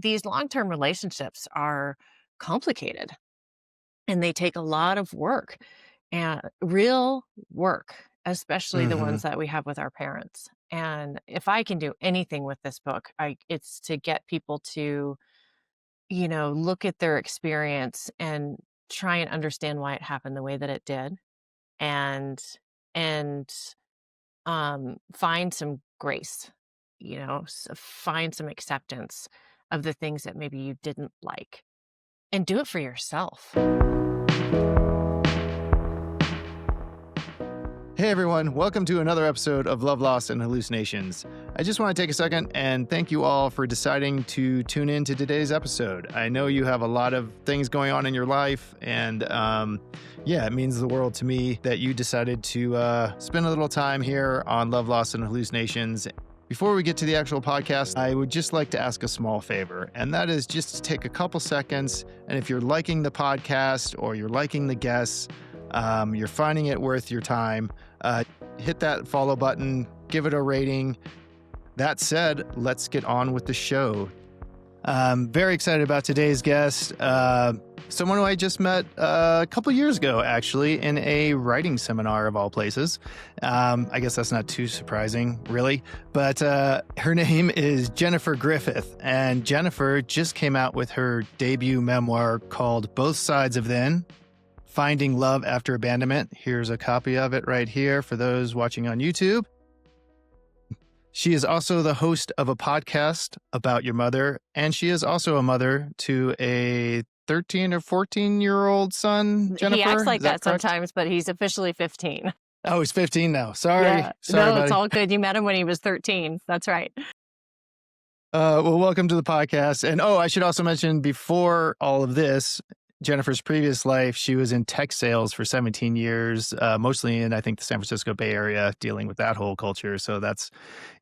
these long-term relationships are complicated and they take a lot of work and real work, especially the Hmm. ones that we have with our parents. And if I can do anything with this book, it's to get people to, look at their experience and try and understand why it happened the way that it did, and and find some grace, find some acceptance of the things that maybe you didn't like, and do it for yourself. Hey everyone, welcome to another episode of Love, Loss, and Hallucinations. I just want to take a second and thank you all for deciding to tune in to today's episode. I know you have a lot of things going on in your life, and it means the world to me that you decided to spend a little time here on Love, Loss, and Hallucinations. Before we get to the actual podcast, I would just like to ask a small favor, and that is just to take a couple seconds, and if you're liking the podcast or you're liking the guests, you're finding it worth your time, hit that follow button, give it a rating. That said, let's get on with the show. I'm very excited about today's guest, someone who I just met a couple years ago, actually, in a writing seminar of all places. I guess that's not too surprising, really, but her name is Jennifer Griffith, and Jennifer just came out with her debut memoir called Both Sides of Then, Finding Love After Abandonment. Here's a copy of it right here for those watching on YouTube. She is also the host of a podcast about your mother, and she is also a mother to a 13 or 14-year-old son, Jennifer. He acts like Is that correct? sometimes, but he's officially 15. Oh, he's 15 now. Sorry. Yeah. Sorry, No, buddy. it's all good. You met him when he was 13. That's right. Well, welcome to the podcast. And I should also mention, before all of this, Jennifer's previous life, she was in tech sales for 17 years, mostly in, I think, the San Francisco Bay Area, dealing with that whole culture. So that's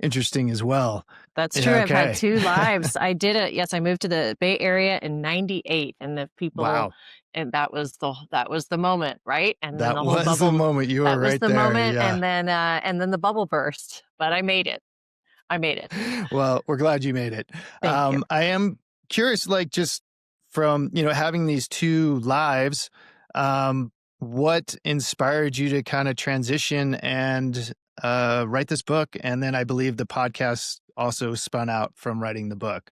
interesting as well. That's Yeah, true. I've okay. had two lives. I did it. Yes, I moved to the Bay Area in '98, and the people, Wow. and that was the moment, right? And then That the whole was bubble. the moment. You were That was right the there. moment, Yeah. and then the bubble burst. But I made it. Well, we're glad you made it. Thank you. I am curious, just from, having these two lives, what inspired you to kind of transition and write this book? And then I believe the podcast also spun out from writing the book.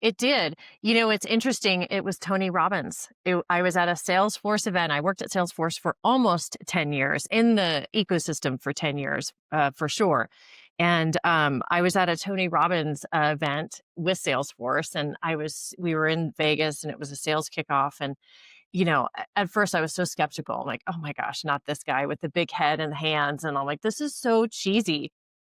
It did. It's interesting. It was Tony Robbins. I was at a Salesforce event. I worked at Salesforce for almost 10 years, in the ecosystem for 10 years, for sure. And I was at a Tony Robbins event with Salesforce, and we were in Vegas, and it was a sales kickoff. And, at first I was so skeptical. I'm like, oh my gosh, not this guy with the big head and hands. And I'm like, this is so cheesy.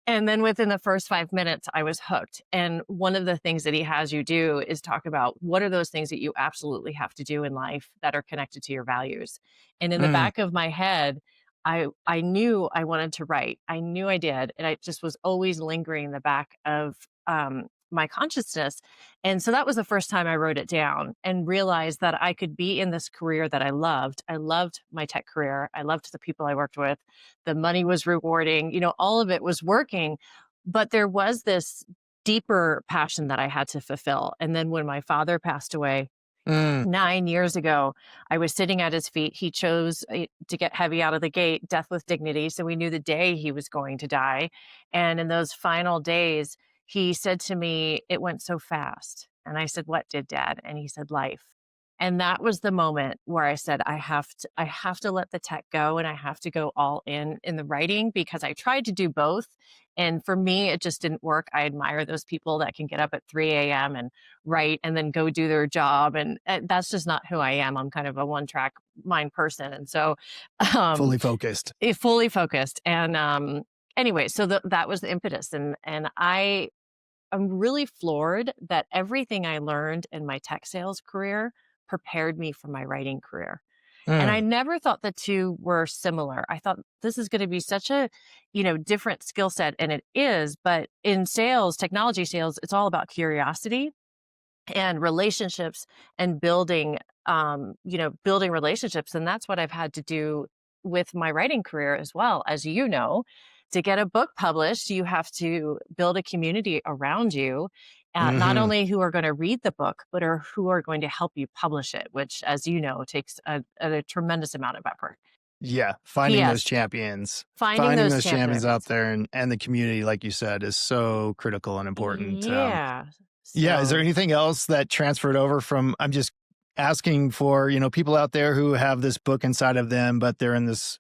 And then within the first 5 minutes, I was hooked. And one of the things that he has you do is talk about what are those things that you absolutely have to do in life that are connected to your values. And in the back of my head, I knew I wanted to write. I knew I did. And I just was always lingering in the back of my consciousness. And so that was the first time I wrote it down and realized that I could be in this career that I loved. I loved my tech career. I loved the people I worked with. The money was rewarding, all of it was working, but there was this deeper passion that I had to fulfill. And then when my father passed away 9 years ago, I was sitting at his feet. He chose to get heavy out of the gate, death with dignity. So we knew the day he was going to die. And in those final days, he said to me, "It went so fast." And I said, "What did, Dad?" And he said, "Life." And that was the moment where I said, I have to let the tech go, and I have to go all in the writing, because I tried to do both. And for me, it just didn't work. I admire those people that can get up at 3 a.m. and write and then go do their job. And that's just not who I am. I'm kind of a one-track mind person. And so fully focused. fully focused. And anyway, so that was the impetus. And I'm really floored that everything I learned in my tech sales career prepared me for my writing career. And I never thought the two were similar. I thought this is going to be such a, different skill set, and it is. But in sales, technology sales, it's all about curiosity and relationships and building relationships. And that's what I've had to do with my writing career as well. As you know, to get a book published, you have to build a community around you. not Hmm. only who are going to read the book, but are who are going to help you publish it, which, as you know, takes a tremendous amount of effort. Yeah, finding those P.S. champions. Finding Finding those those champions out champions. there and the community, like you said, is so critical and important. Yeah. Yeah, is there So anything else that transferred over from I'm just asking for, people out there who have this book inside of them, but they're in this,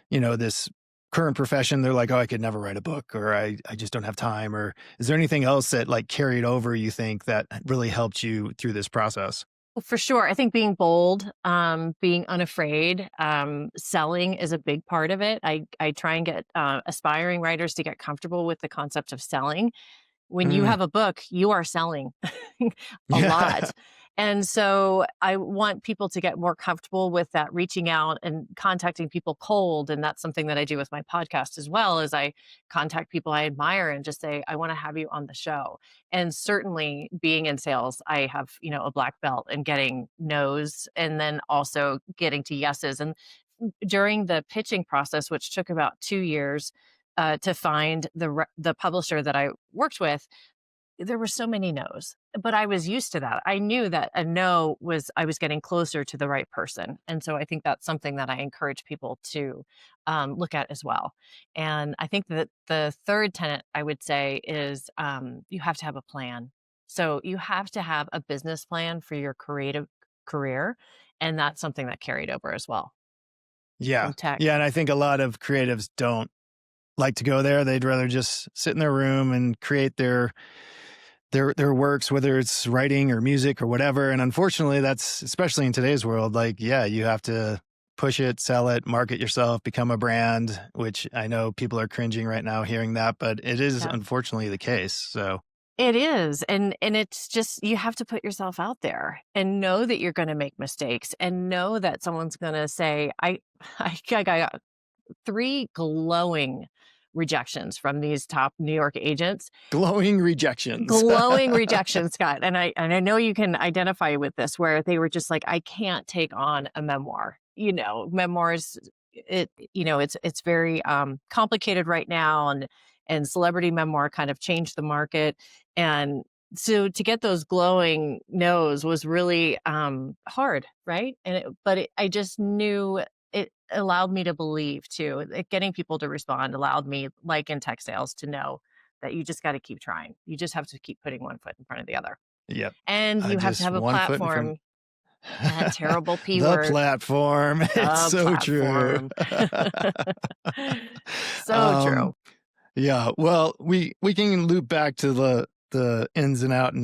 this current profession. They're like, "Oh, I could never write a book," or I just don't have time. Or is there anything else that like carried over, you think, that really helped you through this process? for sure, I think being bold, being unafraid, selling is a big part of it. I try and get aspiring writers to get comfortable with the concept of selling. When you Mm, have a book, you are selling a yeah. lot. And so I want people to get more comfortable with that reaching out and contacting people cold. And that's something that I do with my podcast as well, is I contact people I admire and just say, I want to have you on the show. And certainly being in sales, I have, a black belt and getting no's and then also getting to yeses. And during the pitching process, which took about 2 years, to find the publisher that I worked with, there were so many no's, but I was used to that. I knew that a no was I was getting closer to the right person, and so I think that's something that I encourage people to look at as well. And I think that the third tenet I would say is you have to have a plan. So you have to have a business plan for your creative career, and that's something that carried over as well Yeah. from tech. Yeah. And I think a lot of creatives don't like to go there. They'd rather just sit in their room and create their works, whether it's writing or music or whatever. And unfortunately, that's especially in today's world, like, yeah, you have to push it, sell it, market yourself, become a brand, which I know people are cringing right now hearing that, but it is Yeah. unfortunately the case. So It is, and it's just you have to put yourself out there and know that you're gonna make mistakes and know that someone's gonna say, I got 3 glowing rejections from these top New York agents. glowing rejections. Glowing rejections, Scott, and I know you can identify with this, where they were just like, "I can't take on a memoir." Memoirs, it's very, complicated right now, and celebrity memoir kind of changed the market, and so to get those glowing no's was really, hard, right? I just knew it allowed me to believe too, getting people to respond allowed me, like in tech sales, to know that you just gotta keep trying. You just have to keep putting one foot in front of the other. Yep. And I you have to just have a one foot in front. platform, that terrible P The word, platform. It's the so true. platform. So um, true. Yeah, well, we can loop back to the ins and out and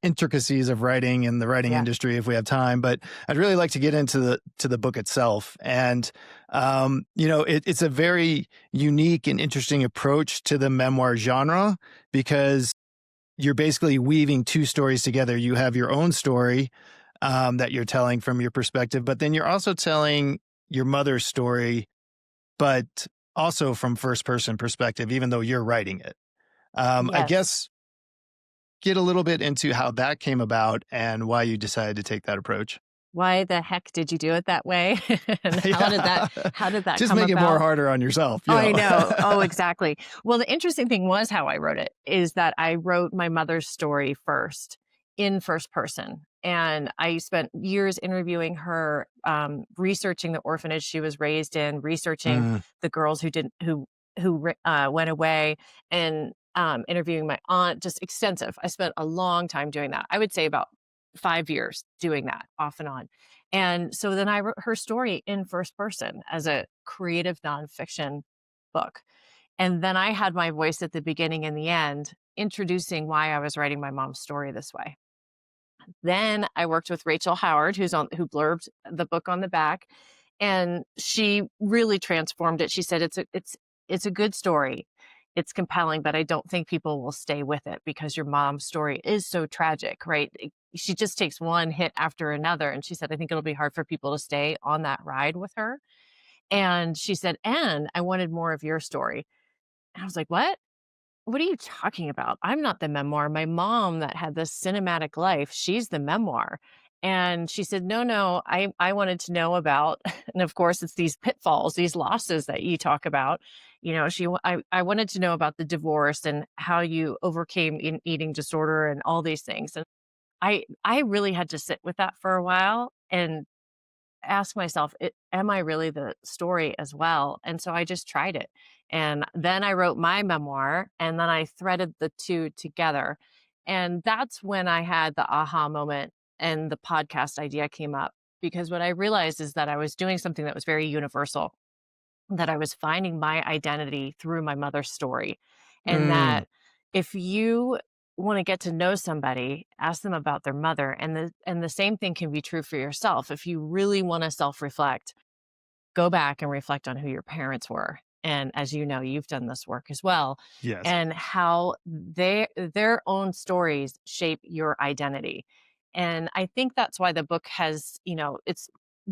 intricacies of writing and the writing Yeah. industry if we have time, but I'd really like to get into the book itself. And it's a very unique and interesting approach to the memoir genre because you're basically weaving two stories together. You have your own story that you're telling from your perspective, but then you're also telling your mother's story, but also from first person perspective, even though you're writing it. I Yes. guess get a little bit into how that came about and why you decided to take that approach. Why the heck did you do it that way? And how did that Yeah. how did that Just come make it more about? harder on yourself, Oh, I know. Oh, exactly. Well, the interesting thing was how I wrote it, is that I wrote my mother's story first in first person. And I spent years interviewing her, researching the orphanage she was raised in, researching Mm, the girls who went away, and interviewing my aunt, just extensive. I spent a long time doing that. I would say about 5 years doing that off and on. And so then I wrote her story in first person as a creative nonfiction book. And then I had my voice at the beginning and the end, introducing why I was writing my mom's story this way. Then I worked with Rachel Howard, who blurbed the book on the back, and she really transformed it. She said it's a good story. It's compelling, but I don't think people will stay with it because your mom's story is so tragic, right? She just takes one hit after another. And she said, I think it'll be hard for people to stay on that ride with her. And she said, and I wanted more of your story. And I was like, what are you talking about? I'm not the memoir. My mom that had this cinematic life, she's the memoir. And she said, no, no, I wanted to know about, and of course, it's these pitfalls, these losses that you talk about, I wanted to know about the divorce and how you overcame an eating disorder and all these things. And I really had to sit with that for a while and ask myself, am I really the story as well? And so I just tried it. And then I wrote my memoir and then I threaded the two together. And that's when I had the aha moment and the podcast idea came up. Because what I realized is that I was doing something that was very universal, that I was finding my identity through my mother's story. And Mm, that if you want to get to know somebody, ask them about their mother. And the same thing can be true for yourself. If you really want to self-reflect, go back and reflect on who your parents were. And as you know, you've done this work as well, yes. and how their own stories shape your identity. And I think that's why the book has, it's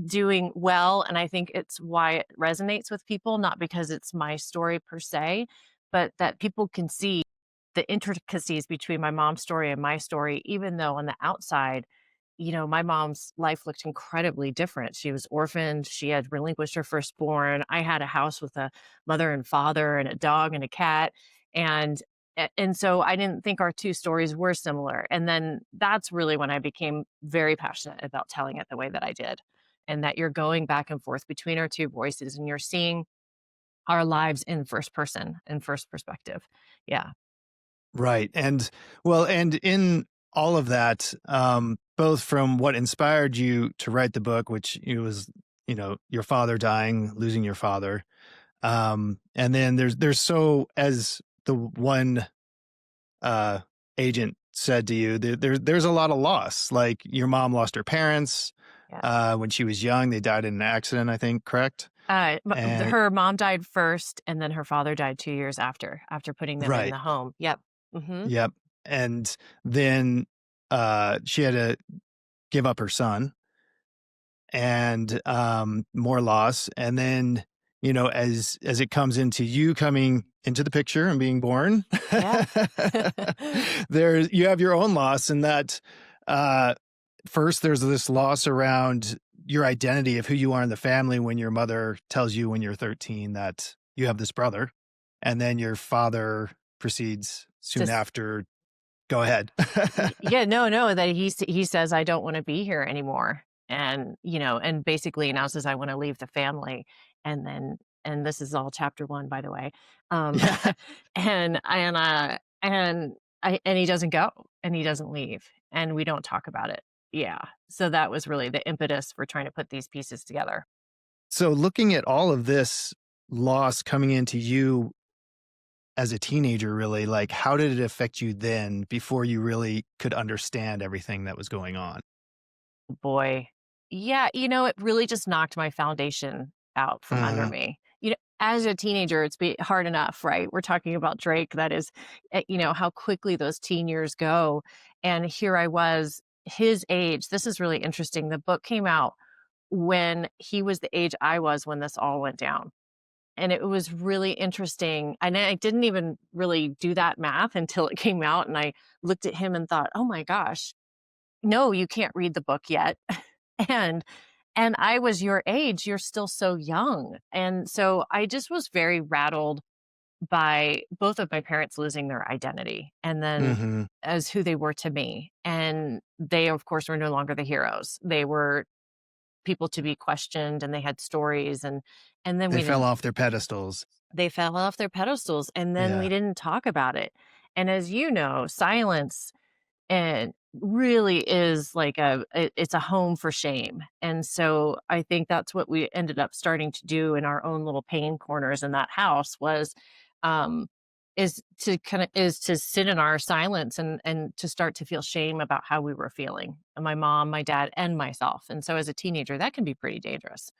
doing well. And I think it's why it resonates with people, not because it's my story per se, but that people can see the intricacies between my mom's story and my story, even though on the outside, my mom's life looked incredibly different. She was orphaned. She had relinquished her firstborn. I had a house with a mother and father and a dog and a cat. And so I didn't think our two stories were similar. And then that's really when I became very passionate about telling it the way that I did. And that you're going back and forth between our two voices and you're seeing our lives in first person, in first perspective. Yeah. Right. And in all of that, both from what inspired you to write the book, which it was, your father dying, losing your father. And then there's so, as the one uh agent said to you, there's a lot of loss. Like your mom lost her parents Yeah. when she was young. They died in an accident, I think, correct? And Her mom died first, and then her father died 2 years after putting them in right. the home. Yep. Mhm. Yep. And then she had to give up her son and more loss. And then, as it comes into you coming into the picture and being born, Yeah. there's you have your own loss, and that uh first there's this loss around your identity of who you are in the family when your mother tells you when you're 13 that you have this brother, and then your father proceeds soon Just after. Go ahead. yeah, no, that he says, "I don't wanna be here anymore," and basically announces, "I wanna leave the family," and then and this is all chapter 1, by the way, um, Yeah. and he doesn't go, and he doesn't leave, and we don't talk about it. Yeah, so that was really the impetus for trying to put these pieces together. So looking at all of this loss coming into you as a teenager, really, like how did it affect you then before you really could understand everything that was going on? Boy. Yeah, it really just knocked my foundation out from under Uh, me. As a teenager, it's hard enough, right? We're talking about Drake. That is, how quickly those teen years go. And here I was, his age. This is really interesting. The book came out when he was the age I was when this all went down. And it was really interesting. And I didn't even really do that math until it came out. And I looked at him and thought, oh my gosh, no, you can't read the book yet. And and I was your age, you're still so young. And so I just was very rattled by both of my parents losing their identity and then mhm. as who they were to me. And they, of course, were no longer the heroes. They were people to be questioned and they had stories and then They we fell didn't off their pedestals. they fell off their pedestals and then we Yeah. didn't talk about it. And as you know, silence and really is like it's a home for shame. And so I think that's what we ended up starting to do in our own little pain corners in that house was um is to sit in our silence and to start to feel shame about how we were feeling. And my mom, my dad, and myself. And so as a teenager, that can be pretty dangerous,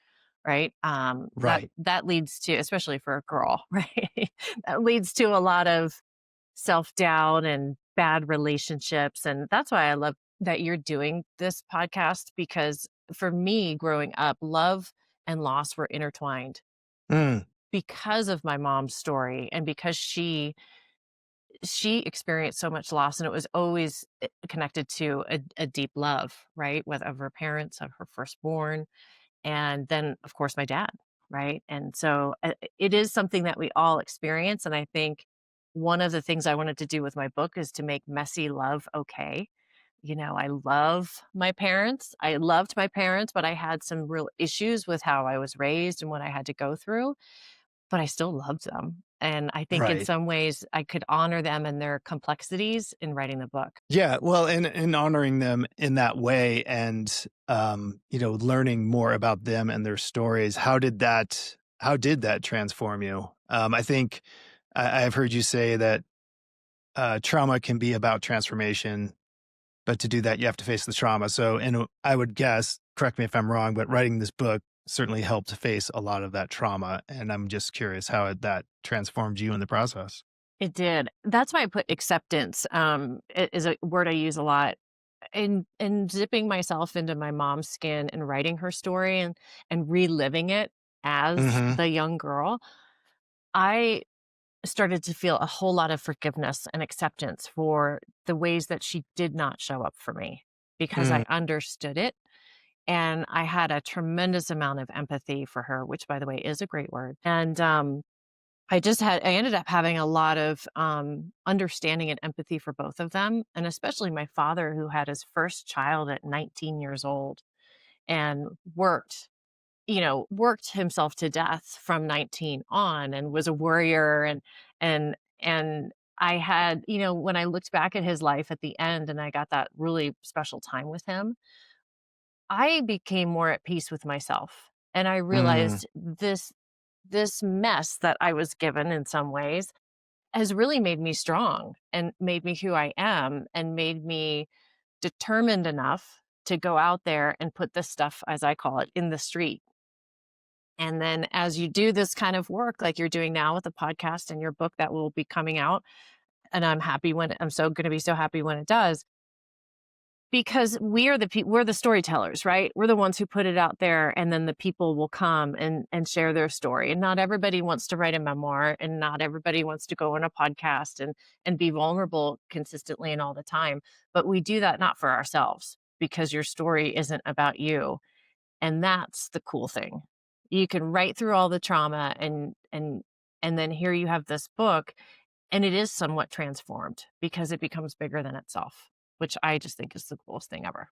right? That Right. that leads to, especially for a girl, right? That leads to a lot of self-doubt and bad relationships, and that's why I love that you're doing this podcast because for me growing up, love and loss were intertwined Mm, because of my mom's story and because she experienced so much loss and it was always connected to a deep love, right? With of her parents, of her firstborn, and then of course my dad. right? And so it is something that we all experience. And I think one of the things I wanted to do with my book is to make messy love okay. I love my parents. I loved my parents, but I had some real issues with how I was raised and what I had to go through, but I still loved them. And I think in Right. some ways I could honor them and their complexities in writing the book. Yeah, well, and honoring them in that way and learning more about them and their stories, how did that transform you? I think I've heard you say that trauma can be about transformation, but to do that you have to face the trauma. So, and I would guess, correct me if I'm wrong, but writing this book certainly helped to face a lot of that trauma, and I'm just curious how that transformed you in the process. It did. That's why I put acceptance, is a word I use a lot. In zipping myself into my mom's skin and writing her story and reliving it as Mhm. the young girl, I started to feel a whole lot of forgiveness and acceptance for the ways that she did not show up for me because I Mm. understood it. And I had a tremendous amount of empathy for her, which, by the way, is a great word. And I ended up having a lot of understanding and empathy for both of them, and especially my father, who had his first child at 19 years old and worked himself to death from 19 on and was a warrior and I had, when I looked back at his life at the end and I got that really special time with him, I became more at peace with myself. And I Mm. realized this mess that I was given in some ways has really made me strong and made me who I am and made me determined enough to go out there and put this stuff, as I call it, in the street. And then as you do this kind of work like you're doing now with the podcast and your book that will be coming out, and I'm so going to be so happy when it does, because we're the storytellers, right? We're the ones who put it out there, and then the people will come and share their story. And not everybody wants to write a memoir, and not everybody wants to go on a podcast and be vulnerable consistently and all the time. But we do that not for ourselves, because your story isn't about you. And that's the cool thing. You can write through all the trauma and then here you have this book, and it is somewhat transformed because it becomes bigger than itself, which I just think is the coolest thing ever.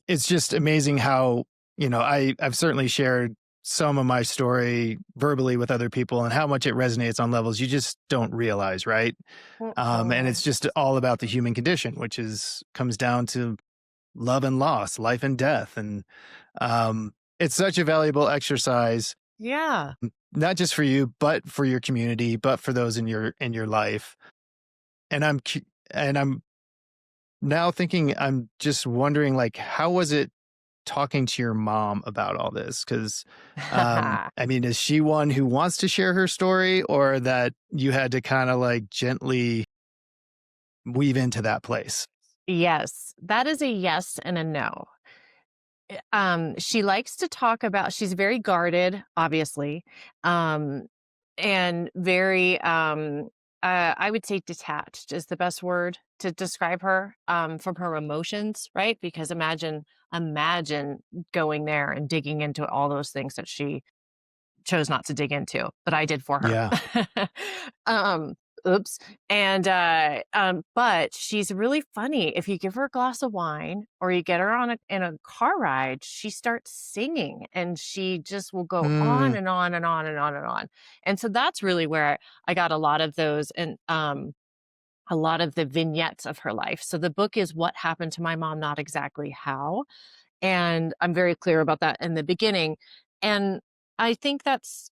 It's just amazing how, I've certainly shared some of my story verbally with other people and how much it resonates on levels you just don't realize, right? And Mm-mm. it's just all about the human condition, which comes down to love and loss, life and death. And it's such a valuable exercise, Yeah. not just for you, but for your community, but for those in your life. And I'm now thinking, I'm just wondering, like, how was it talking to your mom about all this? Because, I mean, is she one who wants to share her story, or that you had to kind of like gently weave into that place? Yes, that is a yes and a no. She likes to talk about she's very guarded, obviously, um, and very, I would say detached is the best word to describe her, from her emotions, right? Because imagine going there and digging into all those things that she chose not to dig into, but I did for her. Yeah. Um, oops. But she's really funny. If you give her a glass of wine or you get her in a car ride, she starts singing and she just will go on Mm. and on and on and on and on. And so that's really where I got a lot of those and a lot of the vignettes of her life. So the book is what happened to my mom, not exactly how. And I'm very clear about that in the beginning. And I think that's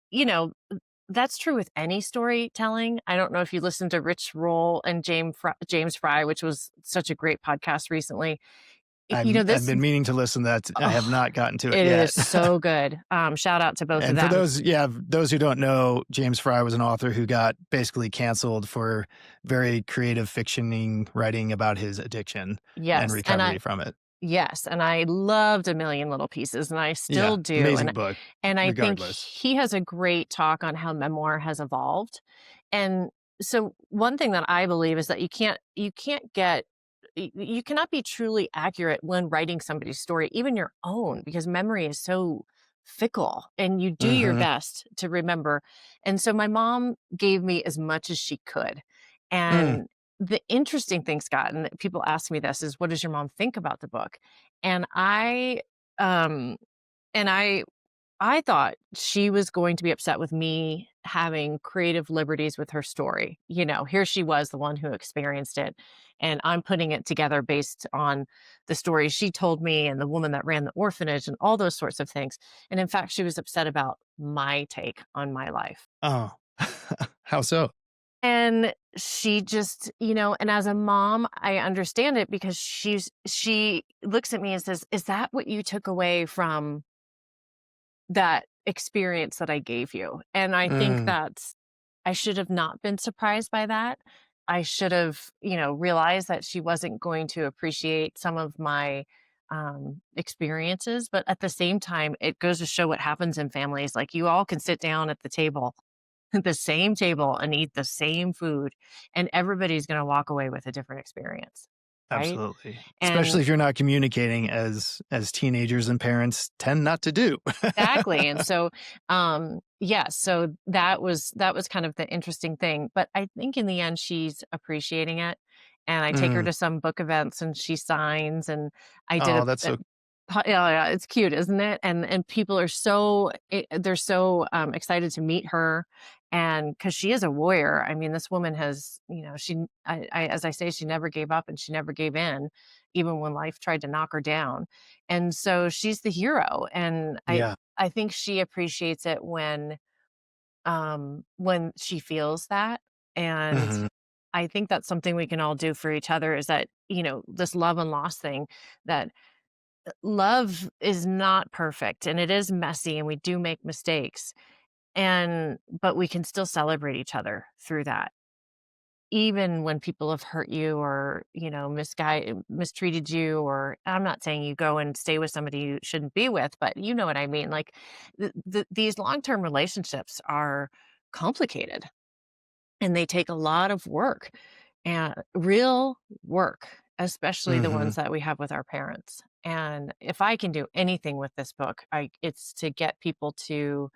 true with any storytelling. I don't know if you listened to Rich Roll and James Fry, which was such a great podcast recently. I've This, been meaning to listen to that. I have oh, not gotten to it it is yet. so good. Shout out to both of And for them. those who don't know, James Fry was an author who got basically canceled for very creative fictioning writing about his addiction and Yes. recovery from it. Yes, and I loved A Million Little Pieces, and I still Yeah, do, amazing book, and I think regardless. he has a great talk on how memoir has evolved, and so one thing that I believe is that you cannot be truly accurate when writing somebody's story, even your own, because memory is so fickle, and you do your Mm-hmm. best to remember. And so my mom gave me as much as she could. Mm. And the interesting thing, Scott, and people ask me this, is what does your mom think about the book? And um, and I thought she was going to be upset with me having creative liberties with her story. You know, here she was, the one who experienced it, and I'm putting it together based on the stories she told me and the woman that ran the orphanage and all those sorts of things. And in fact, she was upset about my take on my life. Oh, how so? And she just, and as a mom, I understand it because she looks at me and says, "Is that what you took away from that experience that I gave you?" And I think Mm. I should have not been surprised by that. I should have, realized that she wasn't going to appreciate some of my experiences. But at the same time, it goes to show what happens in families. Like, you all can sit down at the table, the same table, and eat the same food, and everybody's going to walk away with a different experience. Right. Absolutely. And Especially if you're not communicating as teenagers and parents tend not to do. exactly. And so, yeah, so that was kind of the interesting thing. But I think in the end, she's appreciating it. And I take her Mm. to some book events and she signs. And I did Oh, that's so yeah, yeah, it's cute, isn't it? And people are they're so excited to meet her, and because she is a warrior. I mean, this woman has, as I say, she never gave up and she never gave in, even when life tried to knock her down. And so she's the hero, and yeah. I think she appreciates it when she feels that. And Mhm. I think that's something we can all do for each other, is that, this love and loss thing, that love is not perfect and it is messy and we do make mistakes, but we can still celebrate each other through that, even when people have hurt you or, mistreated you. Or, I'm not saying you go and stay with somebody you shouldn't be with, but you know what I mean. Like, these long-term relationships are complicated, and they take a lot of work, and real work, especially the ones Mhm. that we have with our parents. And if I can do anything with this book, it's to get people to,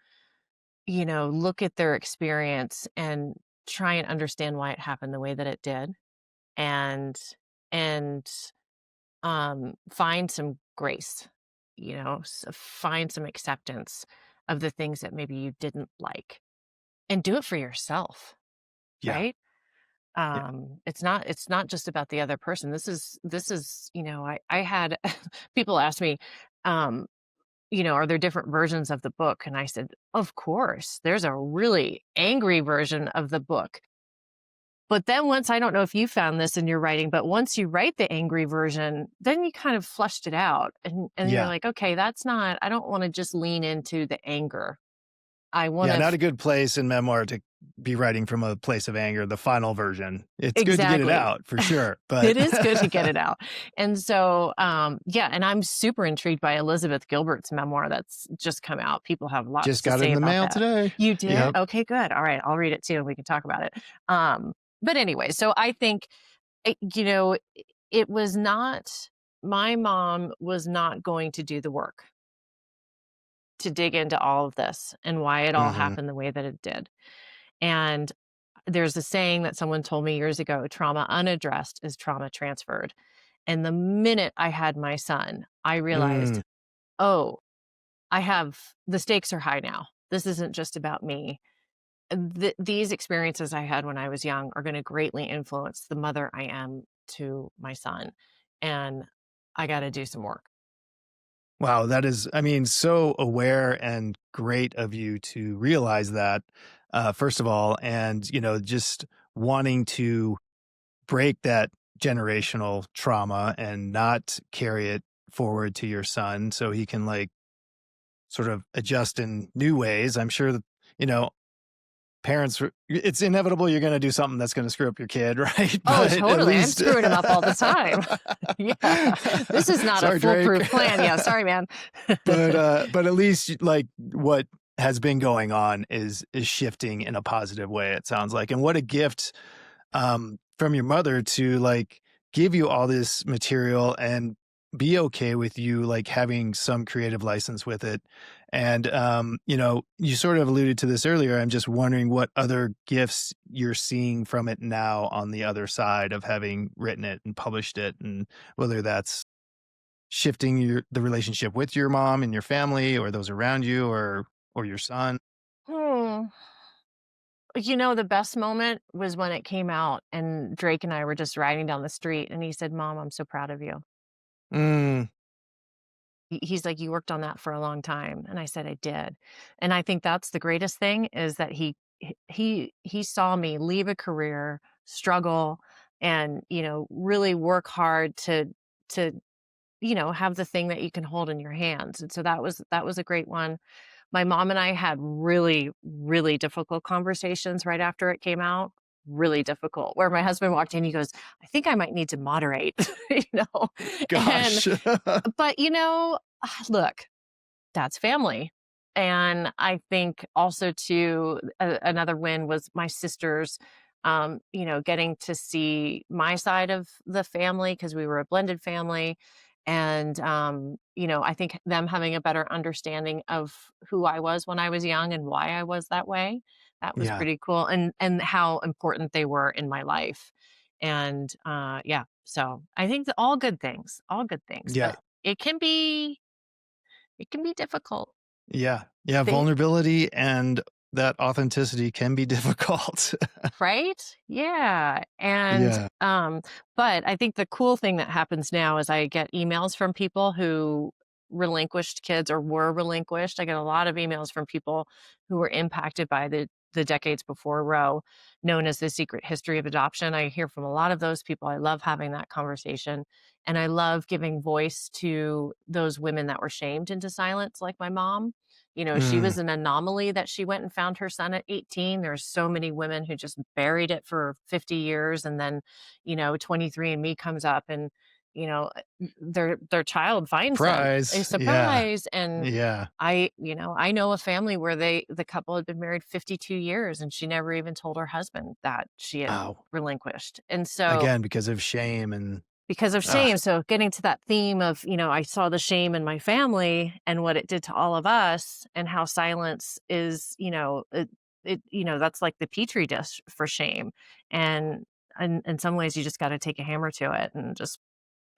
look at their experience and try and understand why it happened the way that it did, and and find some grace, find some acceptance of the things that maybe you didn't like, and do it for yourself, Yeah. right? Yeah. It's not just about the other person. This is, I had people ask me, um are there different versions of the book? And I said, of course, there's a really angry version of the book. But then once, I don't know if you found this in your writing, but once you write the angry version, then you kind of flushed it out, and you're Yeah. like, okay, I don't want to just lean into the anger. I want Yeah, to not a good place in memoir to be writing from a place of anger, the final version. It's good to get it exactly. out for sure, but It is good to get it out. And so, yeah, and I'm super intrigued by Elizabeth Gilbert's memoir that's just come out. People have lots just to got it say in the about mail that. today. You did? Yep. Okay, good. All right, I'll read it too, and we can talk about it. But anyway, so I think, it- you know, it was not, my mom was not going to do the work to dig into all of this and why it all Mhm. happened the way that it did. And there's a saying that someone told me years ago: trauma unaddressed is trauma transferred. And the minute I had my son, I realized, Mm. oh, the stakes are high now. This isn't just about me. These experiences I had when I was young are going to greatly influence the mother I am to my son. And I got to do some work. Wow, that is, I mean, so aware and great of you to realize that, first of all, and, just wanting to break that generational trauma and not carry it forward to your son so he can like sort of adjust in new ways. I'm sure that, you know, it's inevitable you're going to do something that's going to screw up your kid, right? Oh, But at totally. I'm least screwing him up all the time. Yeah. This is not a sorry, Drake. foolproof plan. Yeah. Sorry, man. But at least like what has been going on is shifting in a positive way, it sounds like. And what a gift from your mother to like give you all this material and be okay with you like having some creative license with it. And you sort of alluded to this earlier. I'm just wondering what other gifts you're seeing from it now on the other side of having written it and published it, and whether that's shifting the relationship with your mom and your family or those around you, or your son. Hmm. The best moment was when it came out and Drake and I were just riding down the street and he said, "Mom, I'm so proud of you." Mm, He's like, "You worked on that for a long time." And I said, "I did." And I think that's the greatest thing is that he saw me leave a career, struggle, and, really work hard to, have the thing that you can hold in your hands. And so that was a great one. My mom and I had really, really difficult conversations right after it came out. Really difficult, where my husband walked in, he goes, "I think I might need to moderate," you know? And gosh. but, look, that's family. And I think also too, another win was my sisters, getting to see my side of the family because we were a blended family. And, I think them having a better understanding of who I was when I was young and why I was that way, that was Yeah. pretty cool. And how important they were in my life. And yeah, so I think that all good things, Yeah. but it can be difficult. Yeah. Yeah. They Vulnerability and that authenticity can be difficult. Right? Yeah, and, Yeah. but I think the cool thing that happens now is I get emails from people who relinquished kids or were relinquished. I get a lot of emails from people who were impacted by the decades before Roe, known as the secret history of adoption. I hear from a lot of those people. I love having that conversation, and I love giving voice to those women that were shamed into silence, like my mom. She Mm, was an anomaly that she went and found her son at 18. There's so many women who just buried it for 50 years. And then, 23andMe comes up and, their child finds them a surprise. Yeah. surprise. And Yeah. I know a family where the couple had been married 52 years and she never even told her husband that she had Oh, relinquished. And so again, because of shame and, because of ah, shame. So getting to that theme of, I saw the shame in my family and what it did to all of us and how silence is, that's like the petri dish for shame. And in some ways you just got to take a hammer to it and just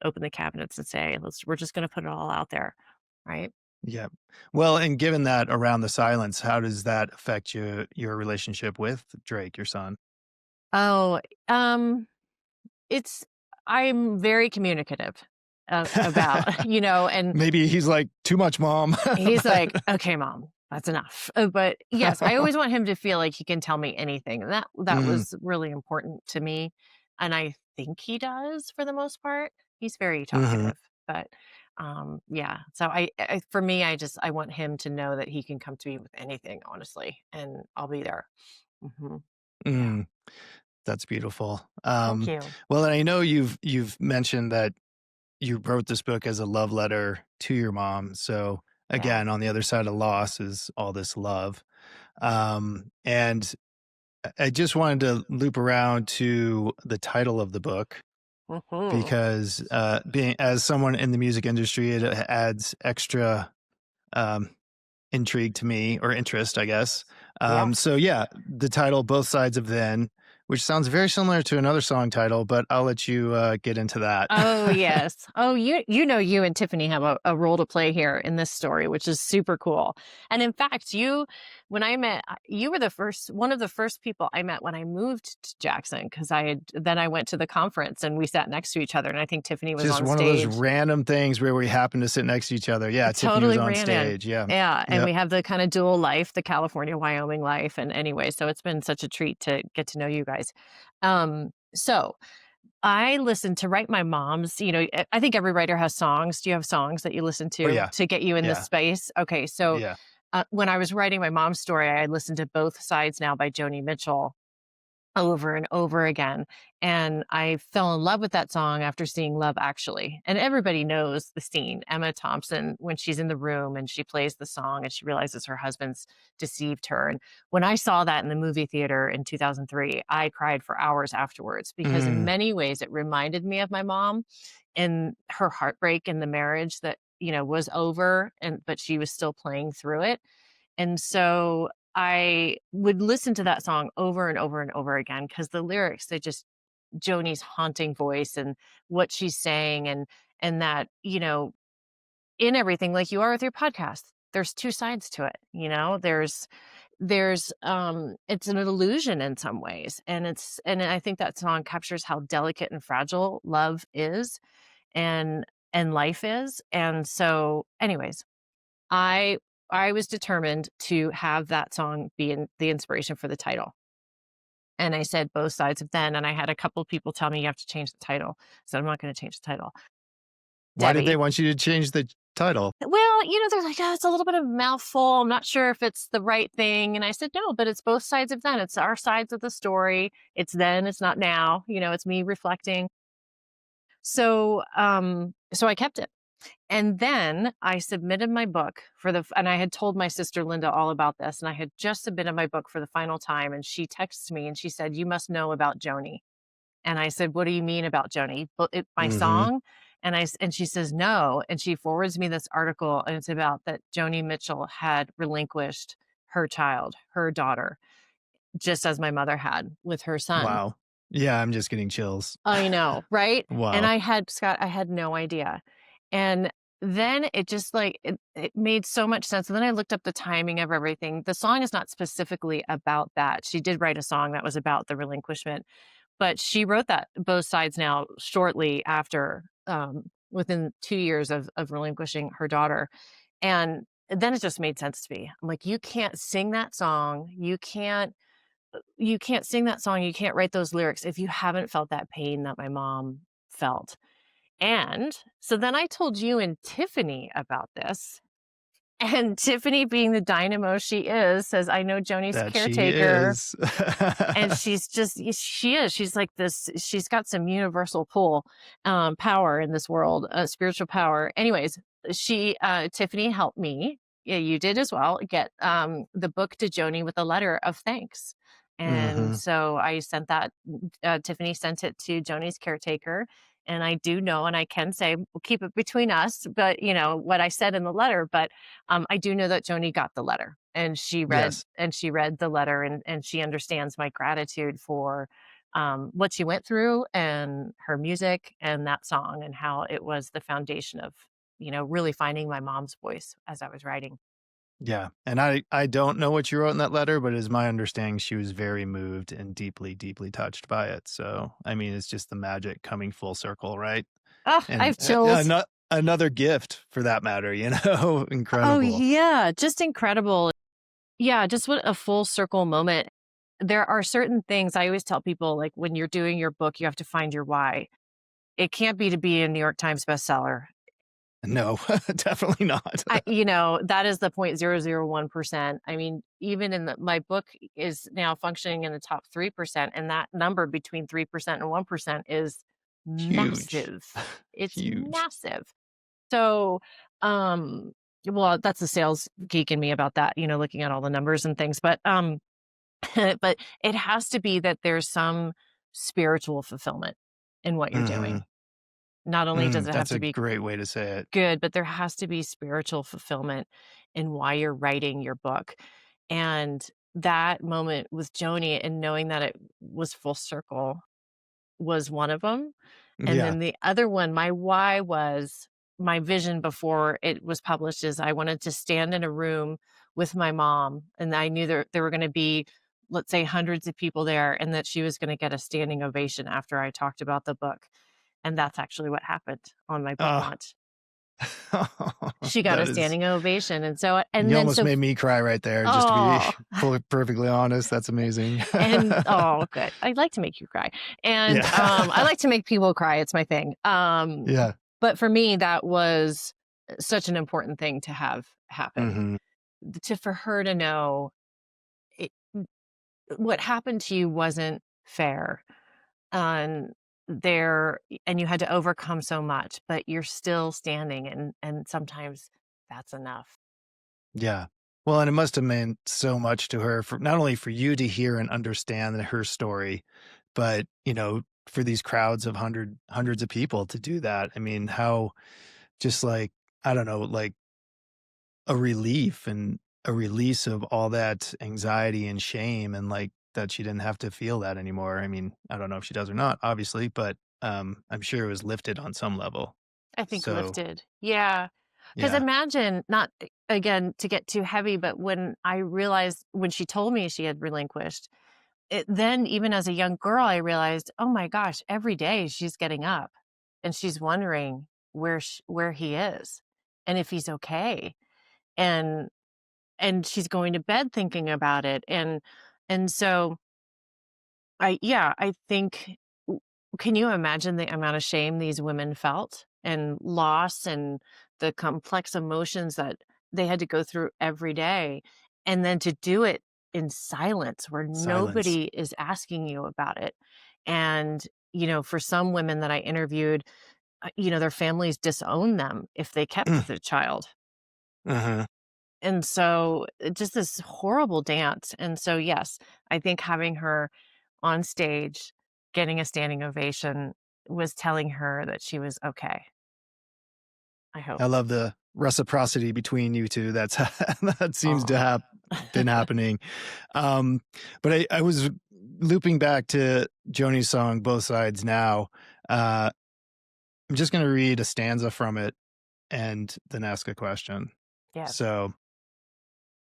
open the cabinets and say, we're just going to put it all out there. Right. yeah. Well, and given that around the silence, how does that affect your relationship with Drake, your son? Oh, um, it's, I'm very communicative about, and Maybe he's like, "Too much, mom." he's But like, "Okay, mom, that's enough." But yes, I always want him to feel like he can tell me anything. And that Mm, was really important to me. And I think he does for the most part. He's very mhm, talkative. But yeah. So for me, I want him to know that he can come to me with anything, honestly, and I'll be there. Hmm. Yeah. mm, that's beautiful. Thank you. Well, and I know you've mentioned that you wrote this book as a love letter to your mom. So Yeah. again, on the other side of loss is all this love. And I just wanted to loop around to the title of the book Hmm. because being as someone in the music industry, it adds extra um, intrigue to me, or interest, I guess. Yeah. So yeah, the title "Both Sides of Then," which sounds very similar to another song title, but I'll let you get into that. Oh, yes. Oh, you and Tiffany have a role to play here in this story, which is super cool. And in fact, when I met, you were one of the first people I met when I moved to Jackson, because then I went to the conference and we sat next to each other. And I think Tiffany was Just on one of those stage. random things where we happen to sit next to each other. Yeah, It Tiffany was totally on ran in. stage. Yeah. Yeah. And Yep. we have the kind of dual life, the California, Wyoming life. And anyway, so it's been such a treat to get to know you guys. So I listen to write my mom's, I think every writer has songs. Do you have songs that you listen Oh to yeah. get you in this Yeah. space? Okay, so Yeah. when I was writing my mom's story, I listened to Both Sides Now by Joni Mitchell. over and over again. And I fell in love with that song after seeing Love Actually. And everybody knows the scene. Emma Thompson, when she's in the room and she plays the song and she realizes her husband's deceived her. And when I saw that in the movie theater in 2003, I cried for hours afterwards because in Mm, many ways it reminded me of my mom and her heartbreak in the marriage that, was over but she was still playing through it. And so I would listen to that song over and over and over again because the lyrics, they just Joni's haunting voice and what she's saying and that, in everything like you are with your podcast, there's two sides to it, there's it's an illusion in some ways and I think that song captures how delicate and fragile love is and life is. And so anyways, I I was determined to have that song be the inspiration for the title. And I said both sides of then, and I had a couple people tell me you have to change the title. So I'm not going to change the title. why did they Debbie. want you to change the title? Well, they're like, oh, it's a little bit of a mouthful. I'm not sure if it's the right thing. And I said, no, but it's both sides of then. It's our sides of the story. It's then, it's not now. It's me reflecting. So I kept it. And then I submitted my book and I had told my sister Linda all about this. And I had just submitted my book for the final time. And she texted me and she said, you must know about Joni. And I said, what do you mean about Joni? My Mhm. song? And she says, no. And she forwards me this article and it's about that Joni Mitchell had relinquished her child, her daughter, just as my mother had with her son. Wow. Yeah, I'm just getting chills. I know, right? And Wow. Scott, I had no idea. And then it just like it made so much sense. And then I looked up the timing of everything. The song is not specifically about that. She did write a song that was about the relinquishment, but she wrote that both sides now shortly after, within 2 years of relinquishing her daughter. And then it just made sense to me. I'm like, you can't sing that song. You can't sing that song, you can't write those lyrics if you haven't felt that pain that my mom felt. And so then I told you and Tiffany about this. And Tiffany, being the dynamo she is, says, I know Joni's That she caretaker. is. And she is. She's like this, she's got some universal pull, power in this world, spiritual power. Anyways, Tiffany helped me. Yeah, you did as well. Get the book to Joni with a letter of thanks. And Mhm. so I sent that, Tiffany sent it to Joni's caretaker. And I do know, and I can say, we'll keep it between us, but what I said in the letter, but I do know that Joni got the letter and Yes. she read the letter and she understands my gratitude for what she went through and her music and that song and how it was the foundation of, really finding my mom's voice as I was writing. Yeah, and I don't know what you wrote in that letter, but it is my understanding she was very moved and deeply, deeply touched by it. So, I mean, it's just the magic coming full circle, right? Oh, I And have chills. another gift for that matter, Oh, incredible. yeah. Just incredible. Yeah. Just what a full circle moment. There are certain things I always tell people, like when you're doing your book, you have to find your why. It can't be to be a New York Times bestseller. No, definitely not. That is the 0.001%. I mean, even my book is now functioning in the top 3%, and that number between 3% and 1% is Huge. massive. It's Huge. massive. So, well, that's the sales geek in me about that, looking at all the numbers and things. But, but it has to be that there's some spiritual fulfillment in what you're Mhm. doing. Not only does it have That's to a be great way to say it. good, but there has to be spiritual fulfillment in why you're writing your book. And that moment with Joni and knowing that it was full circle was one of them. And Yeah. then the other one, my why was my vision before it was published is I wanted to stand in a room with my mom. And I knew there were going to be, let's say, hundreds of people there and that she was going to get a standing ovation after I talked about the book. And that's actually what happened on my book Ah, launch. She got a that is standing ovation, and you then almost so made me cry right there, just to be oh, perfectly honest. That's amazing. and oh, good. I like to make you cry, and I Yeah. like to make people cry. It's my thing. Yeah. But for me, that was such an important thing to have happen. Mhm. For her to know it, what happened to you wasn't fair. And there and you had to overcome so much, but you're still standing, and sometimes that's enough. Yeah. Well, and it must have meant so much to her for not only for you to hear and understand her story, but, for these crowds of hundreds of people to do that. I mean, how just like, I don't know, like a relief and a release of all that anxiety and shame and like that she didn't have to feel that anymore. I mean, I don't know if she does or not, obviously, but I'm sure it was lifted on some level. I think So, lifted. Yeah. Because yeah. imagine, not again to get too heavy, but when I realized when she told me she had relinquished, then even as a young girl, I realized, oh my gosh, every day she's getting up and she's wondering where he is and if he's okay. And she's going to bed thinking about it. And so I think w can you imagine the amount of shame these women felt and loss and the complex emotions that they had to go through every day, and then to do it in silence where Silence. nobody is asking you about it. And, for some women that I interviewed, their families disown them if they kept the child. Uh-huh. And so, just this horrible dance. And so, yes, I think having her on stage, getting a standing ovation was telling her that she was okay, I hope. I love the reciprocity between you 2. That's that seems to Aw. have been happening. Um, but I was looping back to Joni's song, Both Sides Now. Uh, I'm just gonna read a stanza from it and then ask a question. Yes. So,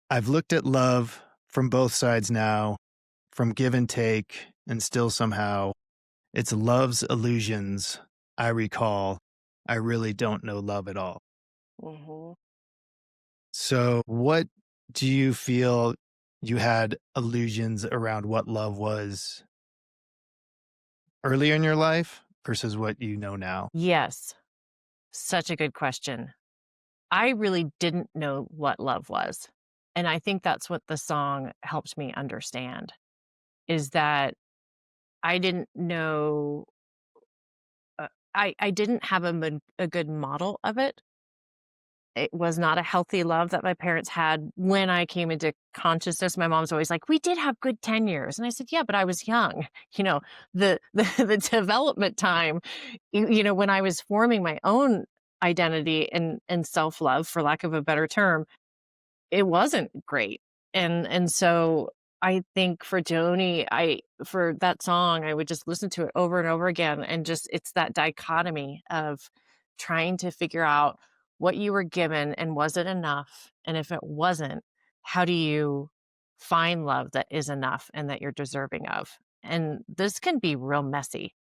"I've looked at love from both sides now, from give and take, and still somehow it's love's illusions I recall. I really don't know love at all." Mhm. So, what do you feel you had illusions around what love was earlier in your life versus what you know now? Yes, such a good question. I really didn't know what love was, and I think that's what the song helped me understand, is that I didn't know, I didn't have a good model of it. It was not a healthy love that my parents had when I came into consciousness. My mom's always like, "We did have good 10 years." And I said, "Yeah, but I was young." You know, the development time, when I was forming my own identity and self-love, for lack of a better term, it wasn't great. And so I think for Joni, for that song, I would just listen to it over and over again, and just it's that dichotomy of trying to figure out what you were given and was it enough? And if it wasn't, how do you find love that is enough and that you're deserving of? And this can be real messy,